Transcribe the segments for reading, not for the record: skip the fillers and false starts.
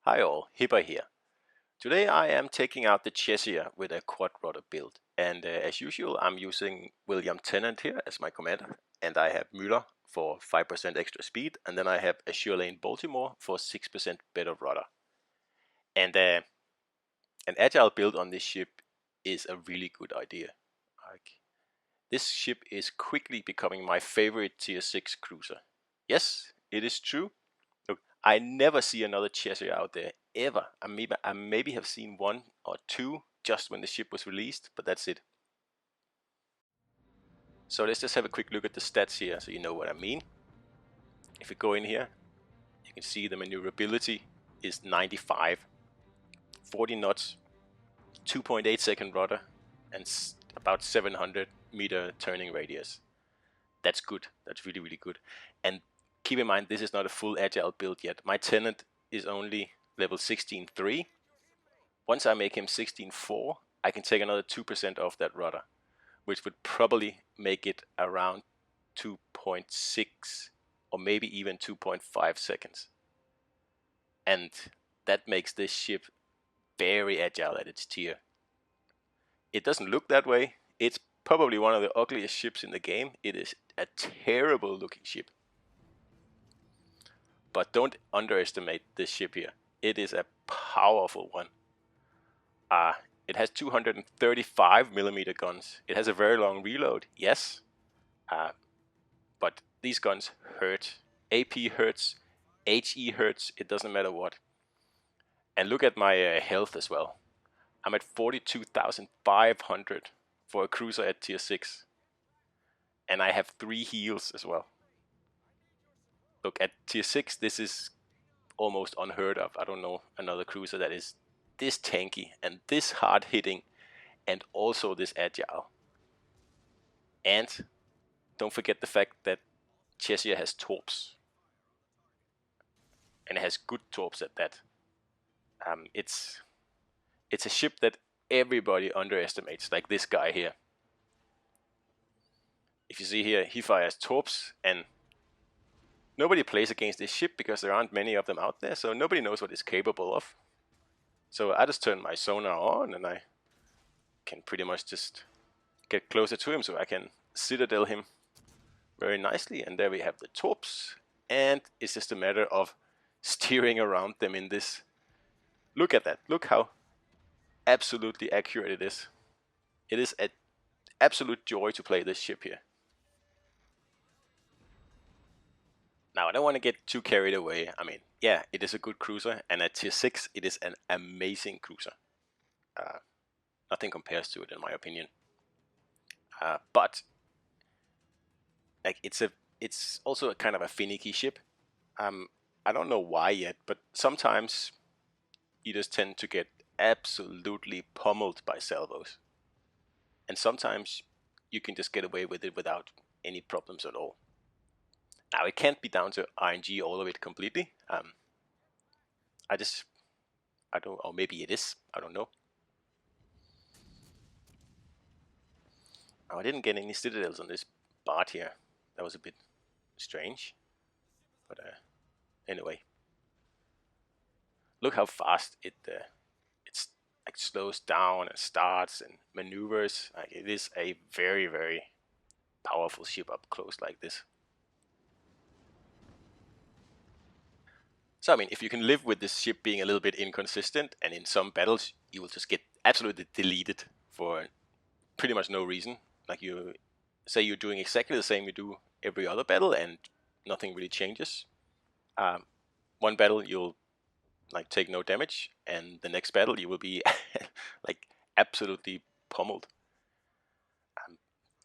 Hi all, Hipper here. Today I am taking out the Cheshire with a quad rudder build, and as usual I'm using William Tennant here as my commander, and I have Müller for 5% extra speed, and then I have Azure Lane Baltimore for 6% better rudder. And an agile build on this ship is a really good idea. This ship is quickly becoming my favorite tier 6 cruiser. Yes, it is true. Look, I never see another Cheshire out there ever. I maybe have seen one or two just when the ship was released, but that's it. So let's just have a quick look at the stats here so you know what I mean. If we go in here, you can see the maneuverability is 95, 40 knots, 2.8 second rudder, and about 700 meter turning radius. That's good. That's really, really good. And keep in mind, this is not a full agile build yet. My Tenant is only level 16.3. Once I make him 16.4, I can take another 2% off that rudder, which would probably make it around 2.6 or maybe even 2.5 seconds. And that makes this ship very agile at its tier. It doesn't look that way. It's probably one of the ugliest ships in the game. It is a terrible looking ship. But don't underestimate this ship here. It is a powerful one. It has 235 millimeter guns. It has a very long reload, yes, but these guns hurt. AP hurts, HE hurts, it doesn't matter what. And look at my health as well. I'm at 42,500 for a cruiser at tier 6. And I have 3 heals as well. Look, at tier 6, this is almost unheard of. I don't know another cruiser that is this tanky and this hard hitting and also this agile. And don't forget the fact that Cheshire has torps, and it has good torps at that. It's a ship that everybody underestimates, like this guy here. If you see here, he fires torps, and nobody plays against this ship because there aren't many of them out there, so nobody knows what it's capable of. So I just turn my sonar on, and I can pretty much just get closer to him so I can citadel him very nicely. And there we have the torps, and it's just a matter of steering around them in this. Look at that. Look how absolutely accurate it is. It is an absolute joy to play this ship here. Now, I don't want to get too carried away. I mean, yeah, it is a good cruiser, and at tier 6, it is an amazing cruiser. Nothing compares to it, in my opinion. But like, it's also a kind of a finicky ship. I don't know why yet, but sometimes you just tend to get absolutely pummeled by salvos, and sometimes you can just get away with it without any problems at all. Now, it can't be down to RNG all of it completely. I don't, or maybe it is, I don't know. Oh, I didn't get any citadels on this part here. That was a bit strange. But anyway, look how fast it like slows down and starts and maneuvers. Like, it is a very, very powerful ship up close like this. So I mean, if you can live with this ship being a little bit inconsistent, and in some battles you will just get absolutely deleted for pretty much no reason. Like, you say you're doing exactly the same you do every other battle, and nothing really changes. One battle you'll like take no damage, and the next battle you will be like absolutely pummeled.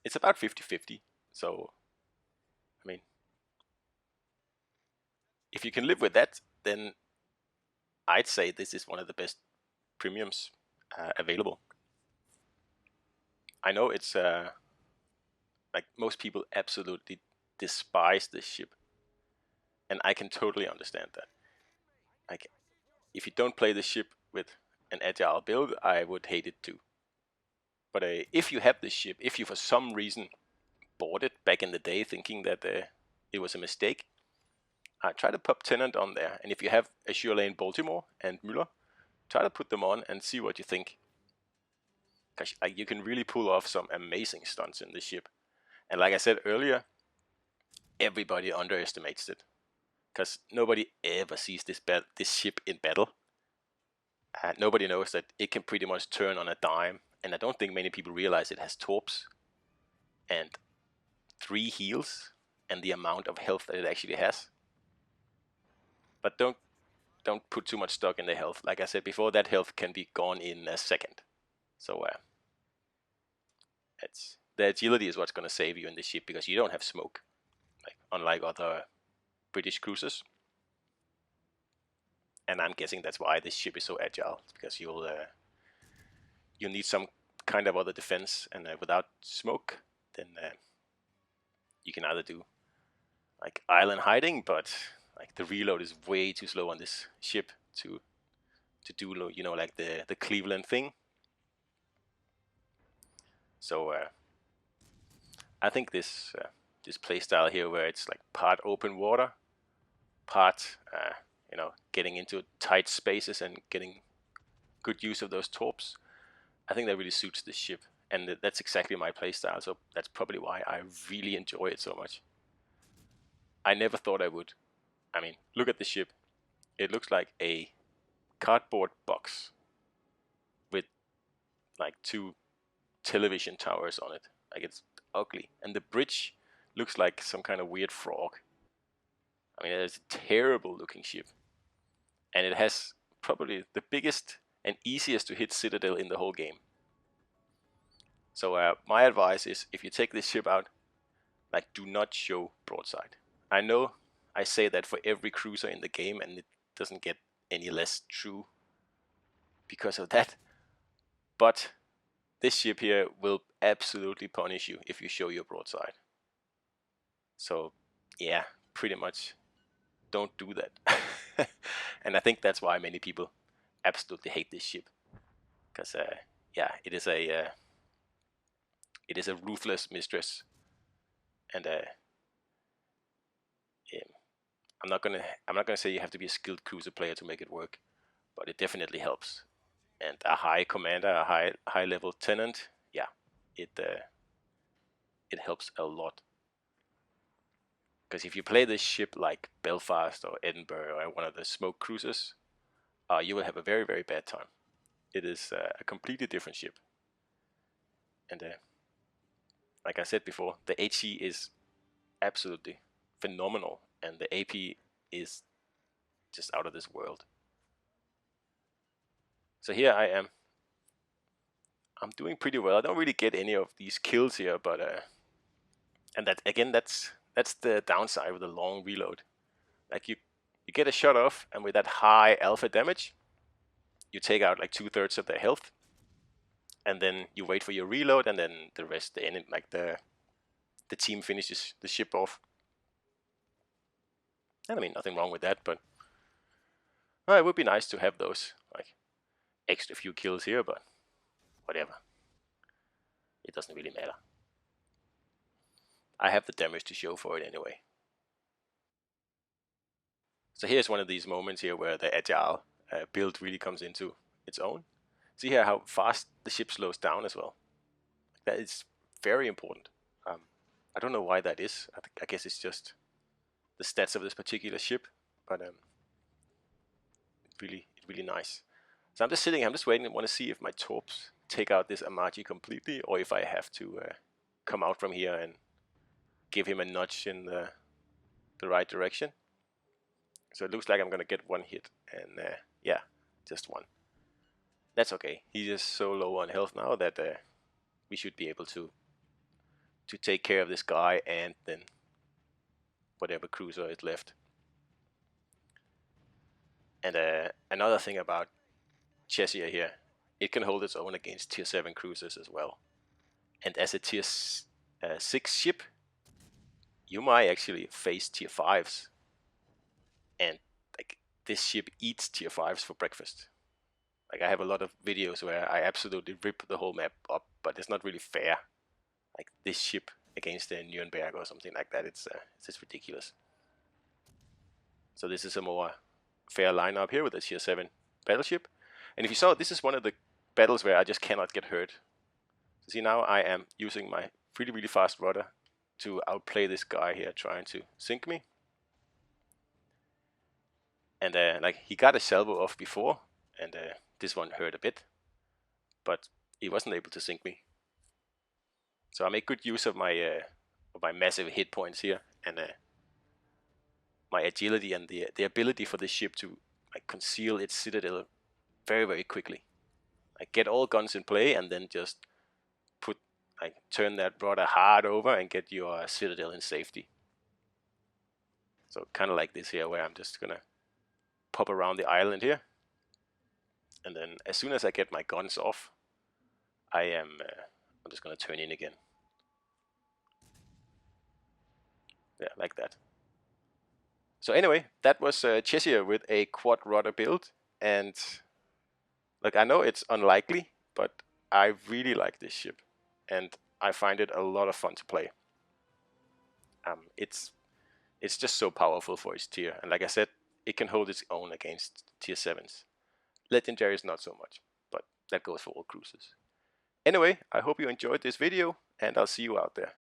It's about 50-50. So I mean, if you can live with that, then I'd say this is one of the best premiums available. I know it's like most people absolutely despise this ship, and I can totally understand that. Like, if you don't play the ship with an agile build, I would hate it too. But if you have this ship, if you for some reason bought it back in the day thinking that it was a mistake, try to pop Tenant on there, and if you have Azure Lane Baltimore and Müller, try to put them on and see what you think. Because you can really pull off some amazing stunts in this ship. And like I said earlier, everybody underestimates it. Because nobody ever sees this ship in battle. Nobody knows that it can pretty much turn on a dime. And I don't think many people realize it has torps and 3 heals and the amount of health that it actually has. But don't put too much stock in the health. Like I said before, that health can be gone in a second. So the agility is what's going to save you in this ship, because you don't have smoke, unlike other British cruisers. And I'm guessing that's why this ship is so agile, because you'll need some kind of other defense, and without smoke, then you can either do like island hiding, but like the reload is way too slow on this ship to do, like the Cleveland thing. So I think this playstyle here, where it's like part open water, part getting into tight spaces and getting good use of those torps, I think that really suits this ship, and that's exactly my playstyle. So that's probably why I really enjoy it so much. I never thought I would. I mean, look at the ship. It looks like a cardboard box with like 2 television towers on it. Like, it's ugly, and the bridge looks like some kind of weird frog. I mean, it's a terrible looking ship, and it has probably the biggest and easiest to hit citadel in the whole game. So my advice is, if you take this ship out, like, do not show broadside. I know I say that for every cruiser in the game, and it doesn't get any less true because of that. But this ship here will absolutely punish you if you show your broadside. So yeah, pretty much don't do that. And I think that's why many people absolutely hate this ship, because yeah, it is a ruthless mistress, and I'm not gonna say you have to be a skilled cruiser player to make it work, but it definitely helps. And a high commander, a high level tenant, yeah, it helps a lot. Because if you play this ship like Belfast or Edinburgh or one of the smoke cruisers, you will have a very, very bad time. It is a completely different ship. And like I said before, the HE is absolutely phenomenal, and the AP is just out of this world. So here I am. I'm doing pretty well. I don't really get any of these kills here, but and that again, that's the downside with the long reload. Like, you get a shot off, and with that high alpha damage, you take out like 2/3 of their health, and then you wait for your reload, and then the rest, the team finishes the ship off. And I mean, nothing wrong with that, but it would be nice to have those like extra few kills here, but whatever. It doesn't really matter. I have the damage to show for it anyway. So here's one of these moments here where the agile build really comes into its own. See here how fast the ship slows down as well. That is very important. I don't know why that is. I guess it's just the stats of this particular ship, but really nice. So I'm just sitting, I'm just waiting. I want to see if my torps take out this Amaji completely, or if I have to come out from here and give him a nudge in the right direction. So it looks like I'm gonna get one hit, and yeah, just one. That's okay. He's just so low on health now that we should be able to take care of this guy, and then whatever cruiser is left. And another thing about Cheshire here, it can hold its own against tier 7 cruisers as well. And as a tier 6 ship, you might actually face tier 5s. And like, this ship eats tier 5s for breakfast. Like, I have a lot of videos where I absolutely rip the whole map up, but it's not really fair. Like, this ship against the Nuremberg or something like that, it's just ridiculous. So this is a more fair lineup here with a tier 7 battleship. And if you saw, this is one of the battles where I just cannot get hurt. So see, now I am using my really, really fast rudder to outplay this guy here trying to sink me. And like, he got a salvo off before, and this one hurt a bit, but he wasn't able to sink me. So I make good use of my massive hit points here, and my agility and the ability for this ship to like conceal its citadel very, very quickly. Like, get all guns in play and then just turn that rudder hard over and get your citadel in safety. So kind of like this here, where I'm just gonna pop around the island here, and then as soon as I get my guns off, I'm just gonna turn in again. Yeah, like that. So anyway, that was Cheshire with a quad rudder build, and like, I know it's unlikely, but I really like this ship, and I find it a lot of fun to play. It's just so powerful for its tier, and like I said, it can hold its own against tier 7s. Legendaries not so much, but that goes for all cruisers. Anyway, I hope you enjoyed this video, and I'll see you out there.